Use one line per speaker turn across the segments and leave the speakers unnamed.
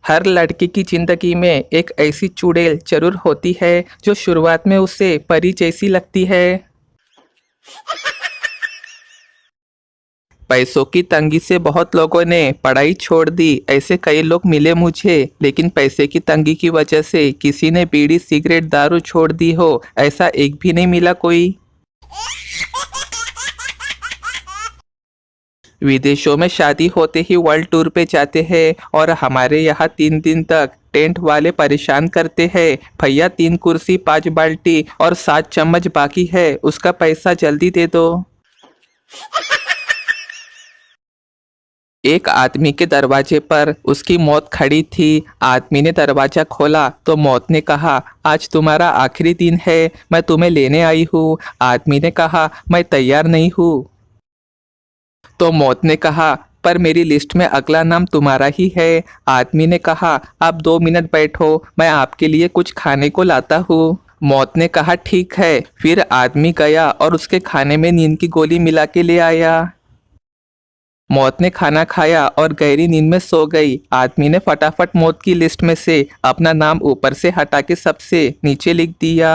हर लड़की की जिंदगी में एक ऐसी चुड़ैल जरूर होती है जो शुरुआत में उसे परी जैसी लगती है। पैसों की तंगी से बहुत लोगों ने पढ़ाई छोड़ दी, ऐसे कई लोग मिले मुझे, लेकिन पैसे की तंगी की वजह से किसी ने बीड़ी सिगरेट दारू छोड़ दी हो ऐसा एक भी नहीं मिला कोई। विदेशों में शादी होते ही वर्ल्ड टूर पे जाते हैं और हमारे यहाँ 3 दिन तक टेंट वाले परेशान करते हैं। भैया 3 कुर्सी 5 बाल्टी और 7 चम्मच बाकी है, उसका पैसा जल्दी दे दो। एक आदमी के दरवाजे पर उसकी मौत खड़ी थी। आदमी ने दरवाजा खोला तो मौत ने कहा, आज तुम्हारा आखिरी दिन है, मैं तुम्हें लेने आई हूँ। आदमी ने कहा, मैं तैयार नहीं हूँ। तो मौत ने कहा, पर मेरी लिस्ट में अगला नाम तुम्हारा ही है। आदमी ने कहा, आप 2 मिनट बैठो, मैं आपके लिए कुछ खाने को लाता हूँ। मौत ने कहा, ठीक है। फिर आदमी गया और उसके खाने में नींद की गोली मिला के ले आया। मौत ने खाना खाया और गहरी नींद में सो गई। आदमी ने फटाफट मौत की लिस्ट में से अपना नाम ऊपर से हटा के सबसे नीचे लिख दिया।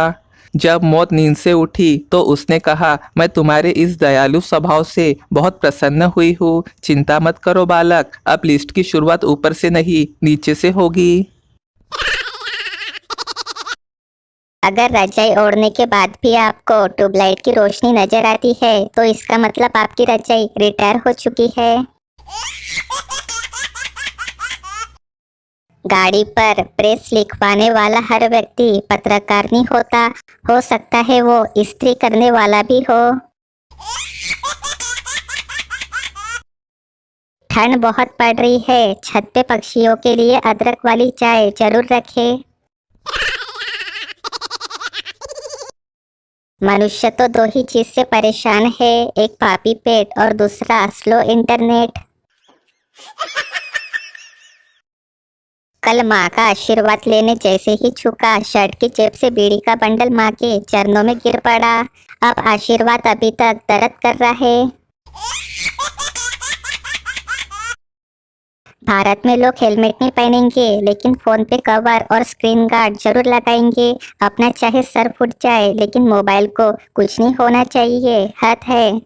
जब मौत नींद से उठी तो उसने कहा, मैं तुम्हारे इस दयालु स्वभाव से बहुत प्रसन्न हुई हूँ। चिंता मत करो बालक, अब लिस्ट की शुरुआत ऊपर से नहीं नीचे से होगी।
अगर रजाई ओढ़ने के बाद भी आपको ट्यूबलाइट की रोशनी नजर आती है तो इसका मतलब आपकी रजाई रिटायर हो चुकी है। गाड़ी पर प्रेस लिखवाने वाला हर व्यक्ति पत्रकार नहीं होता, हो सकता है वो इस्त्री करने वाला भी हो। ठंड बहुत पड़ रही है, छत पे पक्षियों के लिए अदरक वाली चाय जरूर रखें। मनुष्य तो 2 ही चीज से परेशान है, एक पापी पेट और दूसरा स्लो इंटरनेट। कल माँ का आशीर्वाद लेने जैसे ही झुका, शर्ट की जेब से बीड़ी का बंडल माँ के चरणों में गिर पड़ा। अब आशीर्वाद अभी तक दर्द कर रहा है। भारत में लोग हेलमेट नहीं पहनेंगे लेकिन फोन पे कवर और स्क्रीन गार्ड जरूर लगाएंगे। अपना चाहे सर फूट जाए लेकिन मोबाइल को कुछ नहीं होना चाहिए, हद है।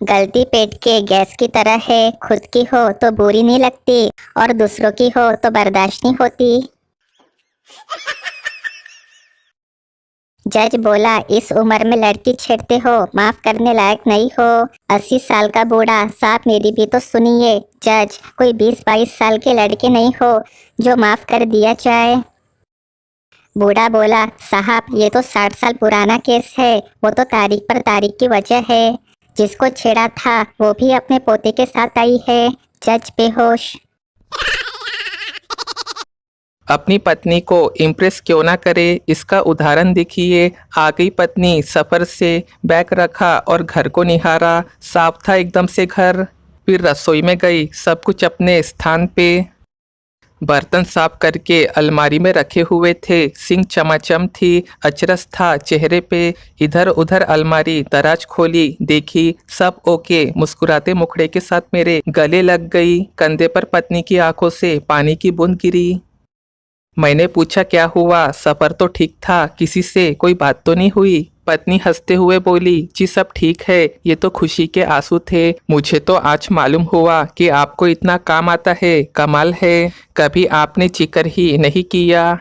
गलती पेट के गैस की तरह है, खुद की हो तो बुरी नहीं लगती और दूसरों की हो तो बर्दाश्त नहीं होती। जज बोला, इस उम्र में लड़की छेड़ते हो, माफ करने लायक नहीं हो। 80 साल का बूढ़ा, साहब मेरी भी तो सुनिए। जज, कोई 20-22 साल के लड़के नहीं हो जो माफ कर दिया जाए। बूढ़ा बोला, साहब ये तो 60 साल पुराना केस है, वो तो तारीख पर तारीख की वजह है। जिसको छेड़ा था वो भी अपने पोते के साथ आई है। जज बेहोश।
अपनी पत्नी को इम्प्रेस क्यों ना करे, इसका उदाहरण देखिए। आ गई पत्नी सफर से, बैग रखा और घर को निहारा। साफ था एकदम से घर। फिर रसोई में गई, सब कुछ अपने स्थान पे। बर्तन साफ करके अलमारी में रखे हुए थे, सिंक चमाचम थी, अचरस था चेहरे पे। इधर उधर अलमारी दराज खोली, देखी सब ओके। मुस्कुराते मुखड़े के साथ मेरे गले लग गई। कंधे पर पत्नी की आंखों से पानी की बूंद गिरी। मैंने पूछा, क्या हुआ? सफर तो ठीक था, किसी से कोई बात तो नहीं हुई? पत्नी हंसते हुए बोली, जी सब ठीक है, ये तो खुशी के आंसू थे। मुझे तो आज मालूम हुआ कि आपको इतना काम आता है, कमाल है। कभी आपने जिक्र ही नहीं किया।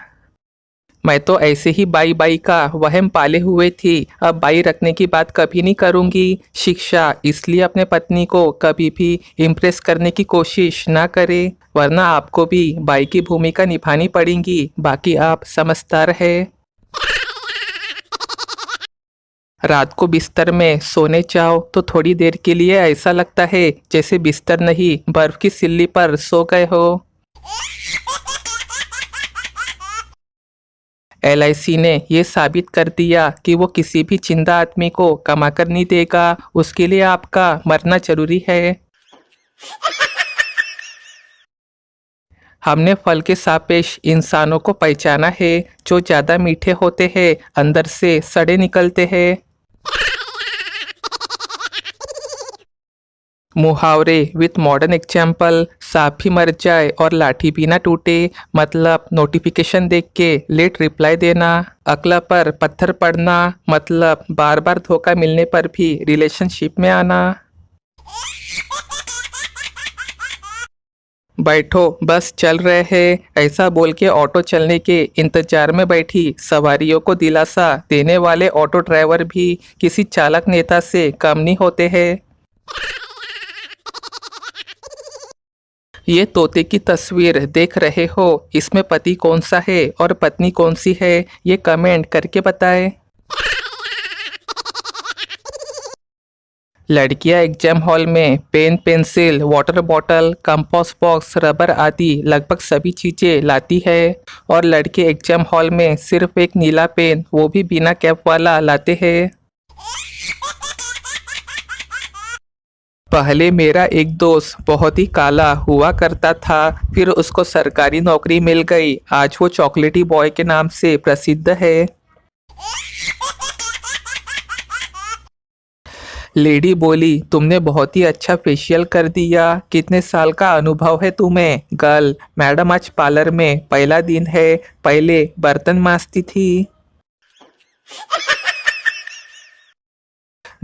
मैं तो ऐसे ही बाई बाई का वहम पाले हुए थी, अब बाई रखने की बात कभी नहीं करूंगी। शिक्षा, इसलिए अपने पत्नी को कभी भी इम्प्रेस करने की कोशिश ना करे, वरना आपको भी बाई की भूमिका निभानी पड़ेगी। बाकी आप समझदार है। रात को बिस्तर में सोने जाओ तो थोड़ी देर के लिए ऐसा लगता है जैसे बिस्तर नहीं बर्फ की सिल्ली पर सो गए हो। LIC ने ये साबित कर दिया कि वो किसी भी जिंदा आदमी को कमा कर नहीं देगा, उसके लिए आपका मरना जरूरी है। हमने फल के सापेक्ष इंसानों को पहचाना है, जो ज्यादा मीठे होते हैं अंदर से सड़े निकलते हैं। मुहावरे विथ मॉडर्न एग्जाम्पल। सांप भी मर जाए और लाठी भी ना टूटे, मतलब नोटिफिकेशन देख के लेट रिप्लाई देना। अकला पर पत्थर पड़ना, मतलब बार बार धोखा मिलने पर भी रिलेशनशिप में आना। बैठो बस चल रहे हैं, ऐसा बोल के ऑटो चलने के इंतजार में बैठी सवारियों को दिलासा देने वाले ऑटो ड्राइवर भी किसी चालक नेता से कम नहीं होते हैं। ये तोते की तस्वीर देख रहे हो, इसमें पति कौन सा है और पत्नी कौन सी है, ये कमेंट करके बताएं। लड़कियां एग्जाम हॉल में pen, pencil, water bottle, compass box, rubber आदि लगभग सभी चीजें लाती है, और लड़के एग्जाम हॉल में सिर्फ एक नीला पेन, वो भी बिना कैप वाला, लाते हैं। पहले मेरा एक दोस्त बहुत ही काला हुआ करता था, फिर उसको सरकारी नौकरी मिल गई, आज वो चॉकलेटी बॉय के नाम से प्रसिद्ध है। लेडी बोली, तुमने बहुत ही अच्छा फेशियल कर दिया, कितने साल का अनुभव है तुम्हें? गर्ल, मैडम आज पार्लर में पहला दिन है, पहले बर्तन मांजती थी।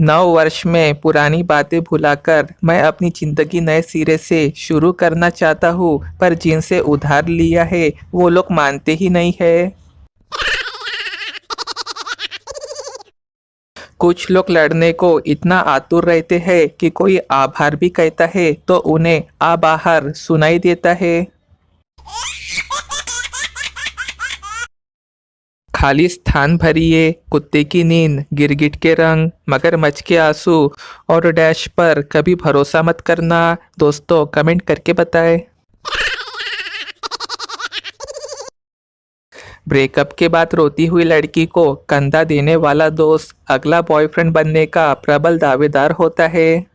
9 वर्ष में पुरानी बातें भुलाकर मैं अपनी जिंदगी नए सिरे से शुरू करना चाहता हूँ, पर जिनसे उधार लिया है वो लोग मानते ही नहीं है। कुछ लोग लड़ने को इतना आतुर रहते हैं कि कोई आभार भी कहता है तो उन्हें आ बाहर सुनाई देता है। खाली स्थान भरिए, कुत्ते की नींद, गिरगिट के रंग, मगरमच्छ के आंसू और डैश पर कभी भरोसा मत करना। दोस्तों कमेंट करके बताएं। ब्रेकअप के बाद रोती हुई लड़की को कंधा देने वाला दोस्त अगला बॉयफ्रेंड बनने का प्रबल दावेदार होता है।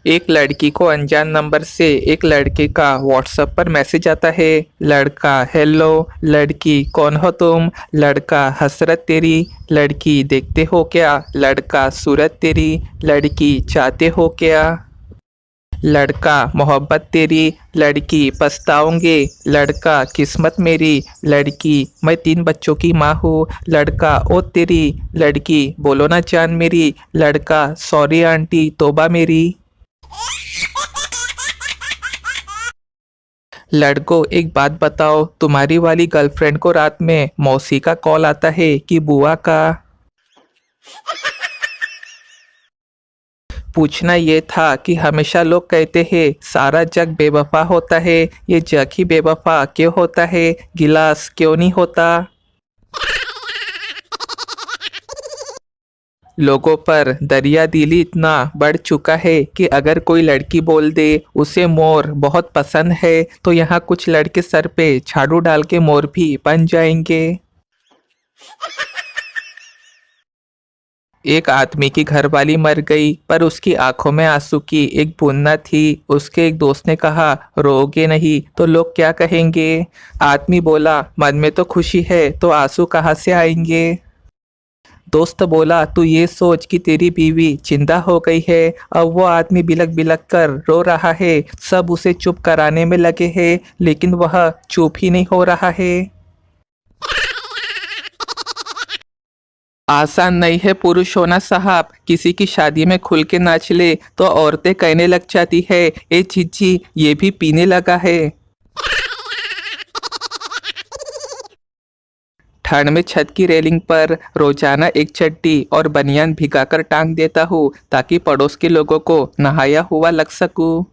एक लड़की को अनजान नंबर से एक लड़के का व्हाट्सएप पर मैसेज आता है। लड़का, हेलो। लड़की, कौन हो तुम? लड़का, हसरत तेरी। लड़की, देखते हो क्या? लड़का, सूरत तेरी। लड़की, चाहते हो क्या? लड़का, मोहब्बत तेरी। लड़की, पछताओगे। लड़का, किस्मत मेरी। लड़की, मैं 3 बच्चों की माँ हूँ। लड़का, ओ तेरी। लड़की, बोलो ना जान मेरी। लड़का, सॉरी आंटी, तौबा मेरी। लड़कों, एक बात बताओ, तुम्हारी वाली गर्लफ्रेंड को रात में मौसी का कॉल आता है कि बुआ का? पूछना ये था कि हमेशा लोग कहते हैं सारा जग बेवफा होता है, ये जग ही बेवफा क्यों होता है? गिलास क्यों नहीं होता? लोगों पर दरिया दिली इतना बढ़ चुका है कि अगर कोई लड़की बोल दे उसे मोर बहुत पसंद है तो यहाँ कुछ लड़के सर पे झाड़ू डाल के मोर भी बन जाएंगे। एक आदमी की घरवाली मर गई, पर उसकी आंखों में आंसू की एक बूंद न थी। उसके एक दोस्त ने कहा, रोगे नहीं तो लोग क्या कहेंगे? आदमी बोला, मन में तो खुशी है तो आंसू कहाँ से आएंगे? दोस्त बोला, तू ये सोच कि तेरी बीवी जिंदा हो गई है। अब वो आदमी बिलक बिलक कर रो रहा है, सब उसे चुप कराने में लगे हैं, लेकिन वह चुप ही नहीं हो रहा है। आसान नहीं है पुरुष होना साहब, किसी की शादी में खुल के नाच ले तो औरतें कहने लग जाती है, ए चिज्जी ये भी पीने लगा है। ठंड में छत की रेलिंग पर रोजाना एक चड्डी और बनियान भिगाकर टांग देता हूँ ताकि पड़ोस के लोगों को नहाया हुआ लग सकूं।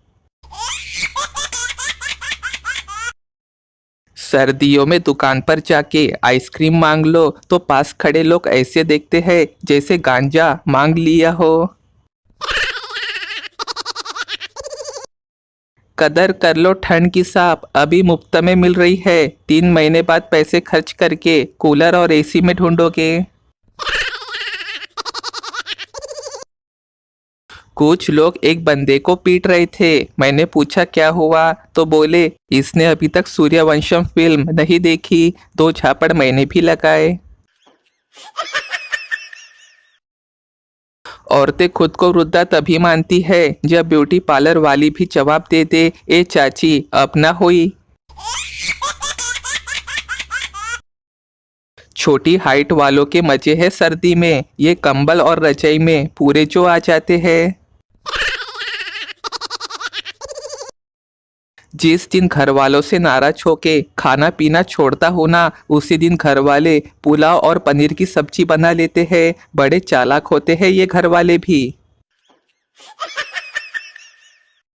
सर्दियों में दुकान पर जाके आइसक्रीम मांग लो तो पास खड़े लोग ऐसे देखते हैं जैसे गांजा मांग लिया हो। कदर कर लो ठंड की साहब, अभी मुफ्त में मिल रही है, 3 महीने बाद पैसे खर्च करके कूलर और एसी में ढूंढोगे। कुछ लोग एक बंदे को पीट रहे थे, मैंने पूछा क्या हुआ तो बोले, इसने अभी तक सूर्यवंशम फिल्म नहीं देखी, 2 झापड़ मैंने भी लगाए। औरतें खुद को वृद्धा तभी मानती है जब ब्यूटी पार्लर वाली भी जवाब दे दे, ए चाची अब ना हुई। छोटी हाइट वालों के मजे है सर्दी में, ये कंबल और रजाई में पूरे जो आ जाते हैं। जिस दिन घर वालों से नाराज होके खाना पीना छोड़ता हूँ ना, उसी दिन घर वाले पुलाव और पनीर की सब्जी बना लेते हैं। बड़े चालाक होते हैं ये घर वाले भी।